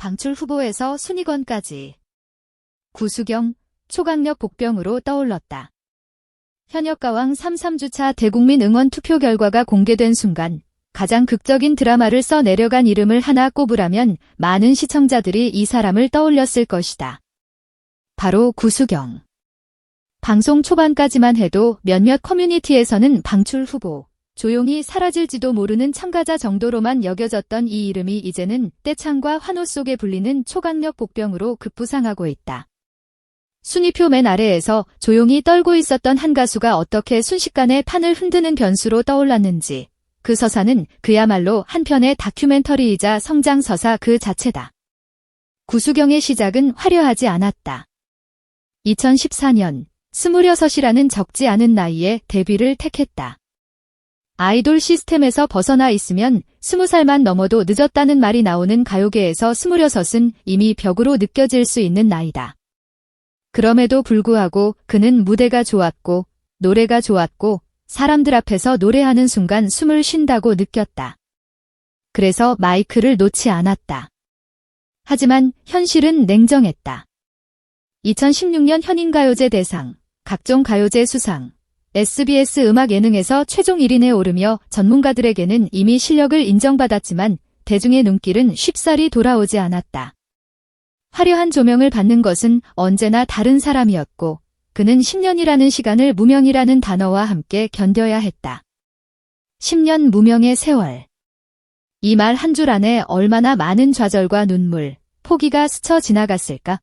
방출 후보에서 순위권까지. 구수경, 초강력 복병으로 떠올랐다. 현역가왕 3주차 대국민 응원 투표 결과가 공개된 순간 가장 극적인 드라마를 써 내려간 이름을 하나 꼽으라면 많은 시청자들이 이 사람을 떠올렸을 것이다. 바로 구수경. 방송 초반까지만 해도 몇몇 커뮤니티에서는 방출 후보, 조용히 사라질지도 모르는 참가자 정도로만 여겨졌던 이 이름이 이제는 떼창과 환호 속에 불리는 초강력 복병으로 급부상하고 있다. 순위표 맨 아래에서 조용히 떨고 있었던 한 가수가 어떻게 순식간에 판을 흔드는 변수로 떠올랐는지, 그 서사는 그야말로 한편의 다큐멘터리이자 성장서사 그 자체다. 구수경의 시작은 화려하지 않았다. 2014년 26이라는 적지 않은 나이에 데뷔를 택했다. 아이돌 시스템에서 벗어나 있으면 20살만 넘어도 늦었다는 말이 나오는 가요계에서 26은 이미 벽으로 느껴질 수 있는 나이다. 그럼에도 불구하고 그는 무대가 좋았고 노래가 좋았고 사람들 앞에서 노래하는 순간 숨을 쉰다고 느꼈다. 그래서 마이크를 놓지 않았다. 하지만 현실은 냉정했다. 2016년 현인가요제 대상, 각종 가요제 수상, SBS 음악 예능에서 최종 1인에 오르며 전문가들에게는 이미 실력을 인정받았지만 대중의 눈길은 쉽사리 돌아오지 않았다. 화려한 조명을 받는 것은 언제나 다른 사람이었고 그는 10년이라는 시간을 무명이라는 단어와 함께 견뎌야 했다. 10년 무명의 세월. 이 말 한 줄 안에 얼마나 많은 좌절과 눈물, 포기가 스쳐 지나갔을까?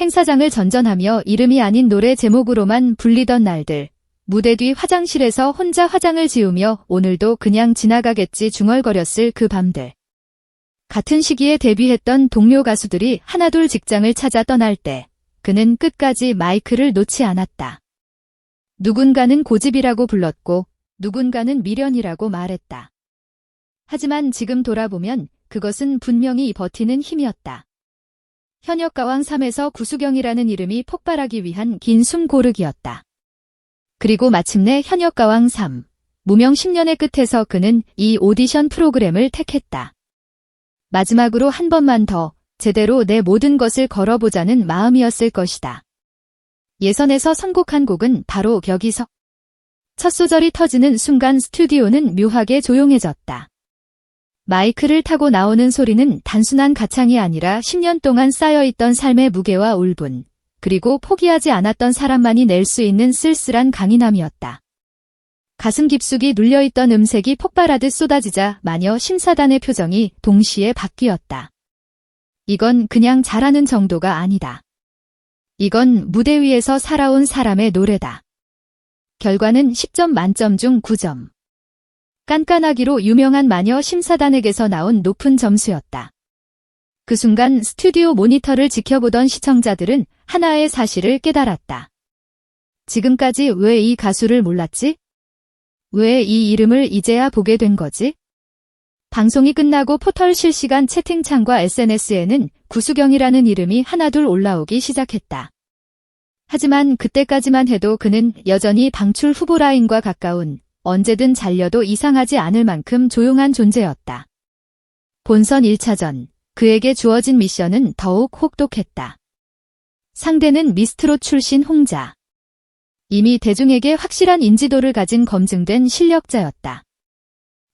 행사장을 전전하며 이름이 아닌 노래 제목으로만 불리던 날들, 무대 뒤 화장실에서 혼자 화장을 지우며 오늘도 그냥 지나가겠지 중얼거렸을 그 밤들. 같은 시기에 데뷔했던 동료 가수들이 하나둘 직장을 찾아 떠날 때 그는 끝까지 마이크를 놓지 않았다. 누군가는 고집이라고 불렀고 누군가는 미련이라고 말했다. 하지만 지금 돌아보면 그것은 분명히 버티는 힘이었다. 현역가왕 3에서 구수경이라는 이름이 폭발하기 위한 긴 숨 고르기였다. 그리고 마침내 현역가왕 3, 무명 10년의 끝에서 그는 이 오디션 프로그램을 택했다. 마지막으로 한 번만 더 제대로 내 모든 것을 걸어보자는 마음이었을 것이다. 예선에서 선곡한 곡은 바로 여기서. 첫 소절이 터지는 순간 스튜디오는 묘하게 조용해졌다. 마이크를 타고 나오는 소리는 단순한 가창이 아니라 10년 동안 쌓여있던 삶의 무게와 울분, 그리고 포기하지 않았던 사람만이 낼 수 있는 쓸쓸한 강인함이었다. 가슴 깊숙이 눌려있던 음색이 폭발하듯 쏟아지자 마녀 심사단의 표정이 동시에 바뀌었다. 이건 그냥 잘하는 정도가 아니다. 이건 무대 위에서 살아온 사람의 노래다. 결과는 10점 만점 중 9점. 깐깐하기로 유명한 마녀 심사단에게서 나온 높은 점수였다. 그 순간 스튜디오 모니터를 지켜보던 시청자들은 하나의 사실을 깨달았다. 지금까지 왜 이 가수를 몰랐지? 왜 이 이름을 이제야 보게 된 거지? 방송이 끝나고 포털 실시간 채팅창과 SNS에는 구수경이라는 이름이 하나둘 올라오기 시작했다. 하지만 그때까지만 해도 그는 여전히 방출 후보 라인과 가까운, 언제든 잘려도 이상하지 않을 만큼 조용한 존재였다. 본선 1차전, 그에게 주어진 미션은 더욱 혹독했다. 상대는 미스트롯 출신 홍자. 이미 대중에게 확실한 인지도를 가진 검증된 실력자였다.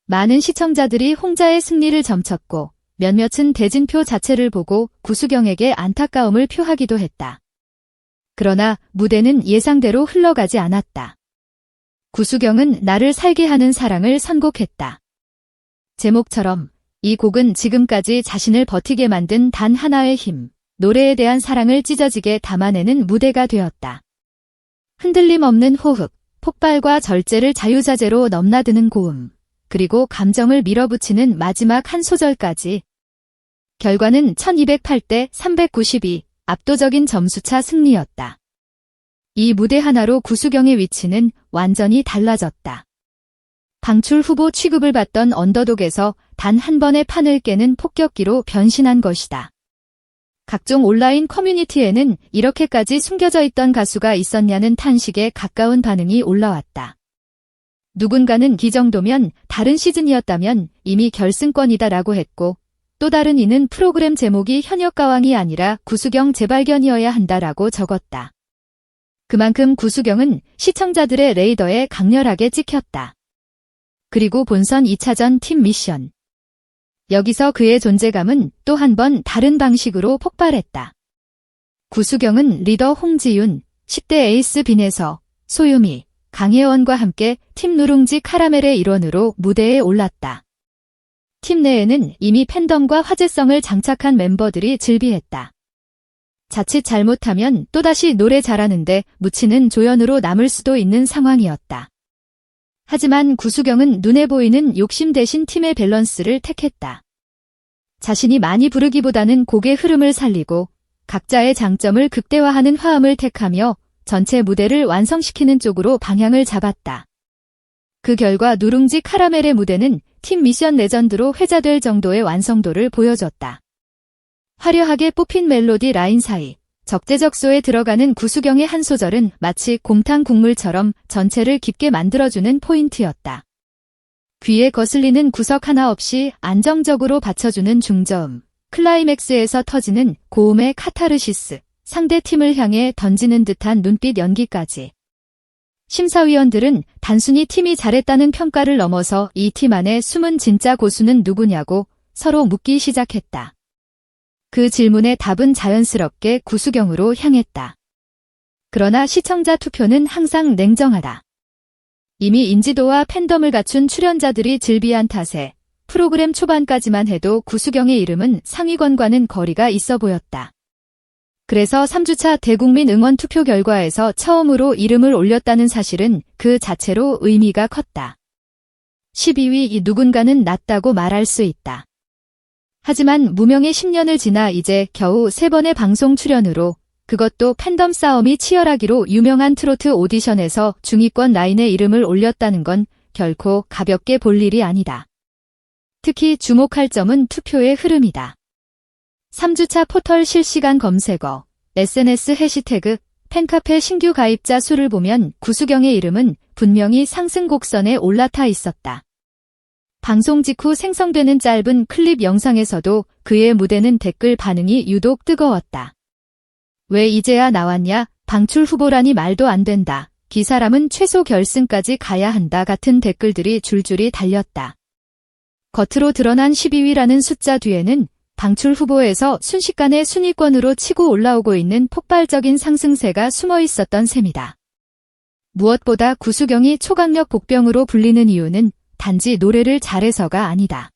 많은 시청자들이 홍자의 승리를 점쳤고 몇몇은 대진표 자체를 보고 구수경에게 안타까움을 표하기도 했다. 그러나 무대는 예상대로 흘러가지 않았다. 구수경은 나를 살게 하는 사랑을 선곡했다. 제목처럼 이 곡은 지금까지 자신을 버티게 만든 단 하나의 힘, 노래에 대한 사랑을 찢어지게 담아내는 무대가 되었다. 흔들림 없는 호흡, 폭발과 절제를 자유자재로 넘나드는 고음, 그리고 감정을 밀어붙이는 마지막 한 소절까지. 결과는 1208대 392, 압도적인 점수차 승리였다. 이 무대 하나로 구수경의 위치는 완전히 달라졌다. 방출 후보 취급을 받던 언더독에서 단 한 번의 판을 깨는 폭격기로 변신한 것이다. 각종 온라인 커뮤니티에는 이렇게까지 숨겨져 있던 가수가 있었냐는 탄식에 가까운 반응이 올라왔다. 누군가는 이 정도면 다른 시즌이었다면 이미 결승권이다라고 했고, 또 다른 이는 프로그램 제목이 현역가왕이 아니라 구수경 재발견이어야 한다라고 적었다. 그만큼 구수경은 시청자들의 레이더에 강렬하게 찍혔다. 그리고 본선 2차전 팀 미션. 여기서 그의 존재감은 또 한 번 다른 방식으로 폭발했다. 구수경은 리더 홍지윤, 10대 에이스 빈에서, 소유미, 강혜원과 함께 팀 누룽지 카라멜의 일원으로 무대에 올랐다. 팀 내에는 이미 팬덤과 화제성을 장착한 멤버들이 즐비했다. 자칫 잘못하면 또다시 노래 잘하는데 묻히는 조연으로 남을 수도 있는 상황이었다. 하지만 구수경은 눈에 보이는 욕심 대신 팀의 밸런스를 택했다. 자신이 많이 부르기보다는 곡의 흐름을 살리고 각자의 장점을 극대화하는 화음을 택하며 전체 무대를 완성시키는 쪽으로 방향을 잡았다. 그 결과 누룽지 카라멜의 무대는 팀 미션 레전드로 회자될 정도의 완성도를 보여줬다. 화려하게 뽑힌 멜로디 라인 사이, 적재적소에 들어가는 구수경의 한 소절은 마치 곰탕 국물처럼 전체를 깊게 만들어주는 포인트였다. 귀에 거슬리는 구석 하나 없이 안정적으로 받쳐주는 중저음, 클라이맥스에서 터지는 고음의 카타르시스, 상대 팀을 향해 던지는 듯한 눈빛 연기까지. 심사위원들은 단순히 팀이 잘했다는 평가를 넘어서 이 팀 안에 숨은 진짜 고수는 누구냐고 서로 묻기 시작했다. 그 질문의 답은 자연스럽게 구수경으로 향했다. 그러나 시청자 투표는 항상 냉정하다. 이미 인지도와 팬덤을 갖춘 출연자들이 즐비한 탓에 프로그램 초반까지만 해도 구수경의 이름은 상위권과는 거리가 있어 보였다. 그래서 3주차 대국민 응원 투표 결과에서 처음으로 이름을 올렸다는 사실은 그 자체로 의미가 컸다. 12위 이 누군가는 낫다고 말할 수 있다. 하지만 무명의 10년을 지나 이제 겨우 3번의 방송 출연으로, 그것도 팬덤 싸움이 치열하기로 유명한 트로트 오디션에서 중위권 라인에 이름을 올렸다는 건 결코 가볍게 볼 일이 아니다. 특히 주목할 점은 투표의 흐름이다. 3주차 포털 실시간 검색어, SNS 해시태그, 팬카페 신규 가입자 수를 보면 구수경의 이름은 분명히 상승 곡선에 올라타 있었다. 방송 직후 생성되는 짧은 클립 영상에서도 그의 무대는 댓글 반응이 유독 뜨거웠다. 왜 이제야 나왔냐, 방출 후보라니 말도 안 된다, 이 사람은 최소 결승까지 가야 한다 같은 댓글들이 줄줄이 달렸다. 겉으로 드러난 12위라는 숫자 뒤에는 방출 후보에서 순식간에 순위권으로 치고 올라오고 있는 폭발적인 상승세가 숨어 있었던 셈이다. 무엇보다 구수경이 초강력 복병으로 불리는 이유는 단지 노래를 잘해서가 아니다.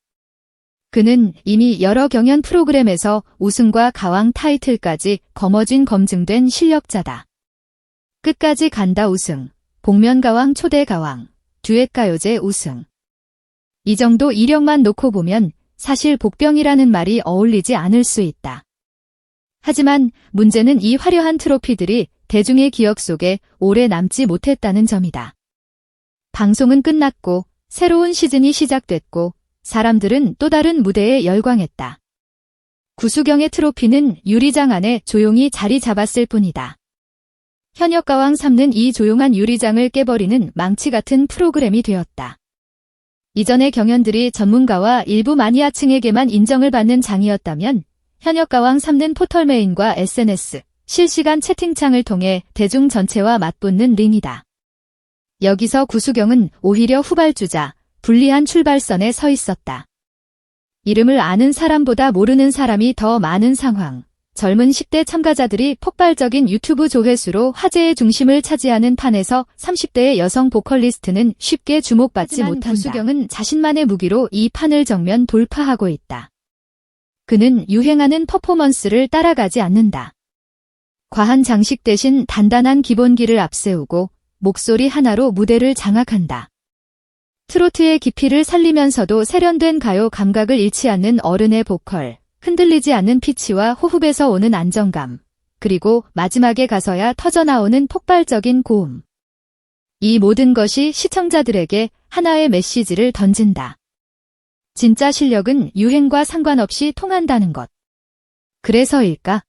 그는 이미 여러 경연 프로그램에서 우승과 가왕 타이틀까지 거머쥔 검증된 실력자다. 끝까지 간다 우승, 복면가왕 초대가왕, 듀엣가요제 우승. 이 정도 이력만 놓고 보면 사실 복병이라는 말이 어울리지 않을 수 있다. 하지만 문제는 이 화려한 트로피들이 대중의 기억 속에 오래 남지 못했다는 점이다. 방송은 끝났고 새로운 시즌이 시작됐고 사람들은 또 다른 무대에 열광했다. 구수경의 트로피는 유리장 안에 조용히 자리 잡았을 뿐이다. 현역가왕 3는 이 조용한 유리장을 깨버리는 망치 같은 프로그램이 되었다. 이전의 경연들이 전문가와 일부 마니아층에게만 인정을 받는 장이었다면 현역가왕 3는 포털메인과 SNS, 실시간 채팅창을 통해 대중 전체와 맞붙는 링이다. 여기서 구수경은 오히려 후발주자, 불리한 출발선에 서 있었다. 이름을 아는 사람보다 모르는 사람이 더 많은 상황, 젊은 10대 참가자들이 폭발적인 유튜브 조회수로 화제의 중심을 차지하는 판에서 30대의 여성 보컬리스트는 쉽게 주목받지 못한다. 구수경은 자신만의 무기로 이 판을 정면 돌파하고 있다. 그는 유행하는 퍼포먼스를 따라가지 않는다. 과한 장식 대신 단단한 기본기를 앞세우고 목소리 하나로 무대를 장악한다. 트로트의 깊이를 살리면서도 세련된 가요 감각을 잃지 않는 어른의 보컬, 흔들리지 않는 피치와 호흡에서 오는 안정감, 그리고 마지막에 가서야 터져나오는 폭발적인 고음. 이 모든 것이 시청자들에게 하나의 메시지를 던진다. 진짜 실력은 유행과 상관없이 통한다는 것. 그래서일까?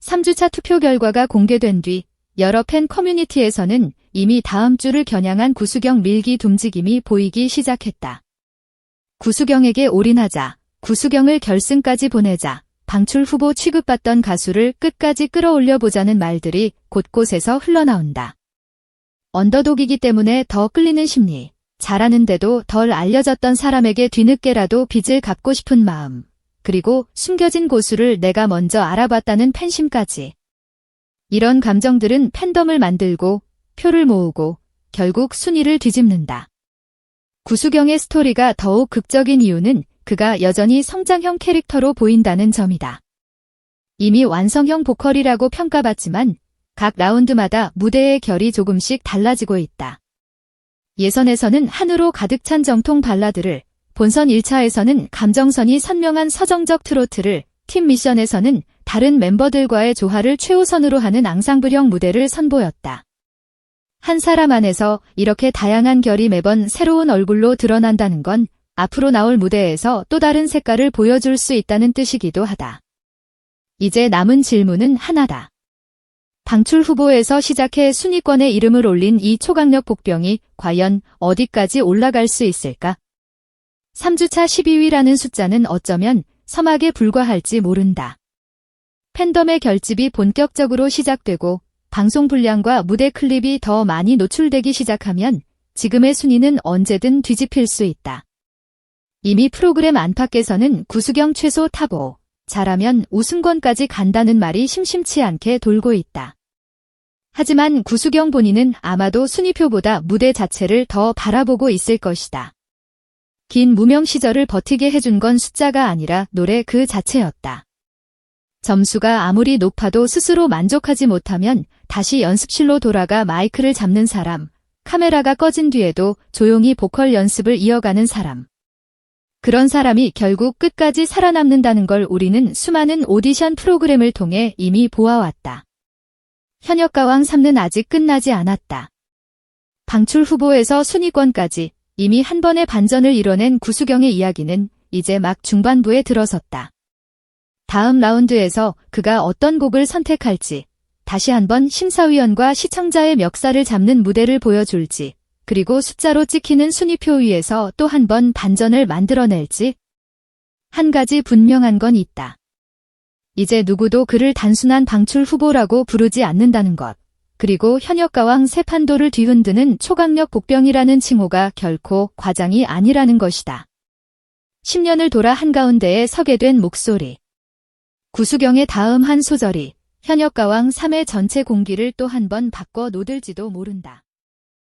3주차 투표 결과가 공개된 뒤 여러 팬 커뮤니티에서는 이미 다음 주를 겨냥한 구수경 밀기 움직임이 보이기 시작했다. 구수경에게 올인하자, 구수경을 결승까지 보내자 방출 후보 취급받던 가수를 끝까지 끌어올려 보자는 말들이 곳곳에서 흘러나온다. 언더독이기 때문에 더 끌리는 심리, 잘하는데도 덜 알려졌던 사람에게 뒤늦게라도 빚을 갚고 싶은 마음, 그리고 숨겨진 고수를 내가 먼저 알아봤다는 팬심까지. 이런 감정들은 팬덤을 만들고 표를 모으고 결국 순위를 뒤집는다. 구수경의 스토리가 더욱 극적인 이유는 그가 여전히 성장형 캐릭터로 보인다는 점이다. 이미 완성형 보컬이라고 평가받지만 각 라운드마다 무대의 결이 조금씩 달라지고 있다. 예선에서는 한으로 가득 찬 정통 발라드를, 본선 1차에서는 감정선이 선명한 서정적 트로트를, 팀 미션에서는 다른 멤버들과의 조화를 최우선으로 하는 앙상블형 무대를 선보였다. 한 사람 안에서 이렇게 다양한 결이 매번 새로운 얼굴로 드러난다는 건 앞으로 나올 무대에서 또 다른 색깔을 보여줄 수 있다는 뜻이기도 하다. 이제 남은 질문은 하나다. 방출 후보에서 시작해 순위권에 이름을 올린 이 초강력 복병이 과연 어디까지 올라갈 수 있을까? 3주차 12위라는 숫자는 어쩌면 서막에 불과할지 모른다. 팬덤의 결집이 본격적으로 시작되고 방송 분량과 무대 클립이 더 많이 노출되기 시작하면 지금의 순위는 언제든 뒤집힐 수 있다. 이미 프로그램 안팎에서는 구수경 최소 탑 5, 잘하면 우승권까지 간다는 말이 심심치 않게 돌고 있다. 하지만 구수경 본인은 아마도 순위표보다 무대 자체를 더 바라보고 있을 것이다. 긴 무명 시절을 버티게 해준 건 숫자가 아니라 노래 그 자체였다. 점수가 아무리 높아도 스스로 만족하지 못하면 다시 연습실로 돌아가 마이크를 잡는 사람, 카메라가 꺼진 뒤에도 조용히 보컬 연습을 이어가는 사람. 그런 사람이 결국 끝까지 살아남는다는 걸 우리는 수많은 오디션 프로그램을 통해 이미 보아왔다. 현역가왕 3는 아직 끝나지 않았다. 방출 후보에서 순위권까지 이미 한 번의 반전을 이뤄낸 구수경의 이야기는 이제 막 중반부에 들어섰다. 다음 라운드에서 그가 어떤 곡을 선택할지, 다시 한번 심사위원과 시청자의 멱살을 잡는 무대를 보여줄지, 그리고 숫자로 찍히는 순위표 위에서 또 한 번 반전을 만들어낼지. 한 가지 분명한 건 있다. 이제 누구도 그를 단순한 방출 후보라고 부르지 않는다는 것, 그리고 현역가왕 세 판도를 뒤흔드는 초강력 복병이라는 칭호가 결코 과장이 아니라는 것이다. 10년을 돌아 한가운데에 서게 된 목소리. 구수경의 다음 한 소절이 현역가왕 3의 전체 공기를 또 한 번 바꿔 놓을지도 모른다.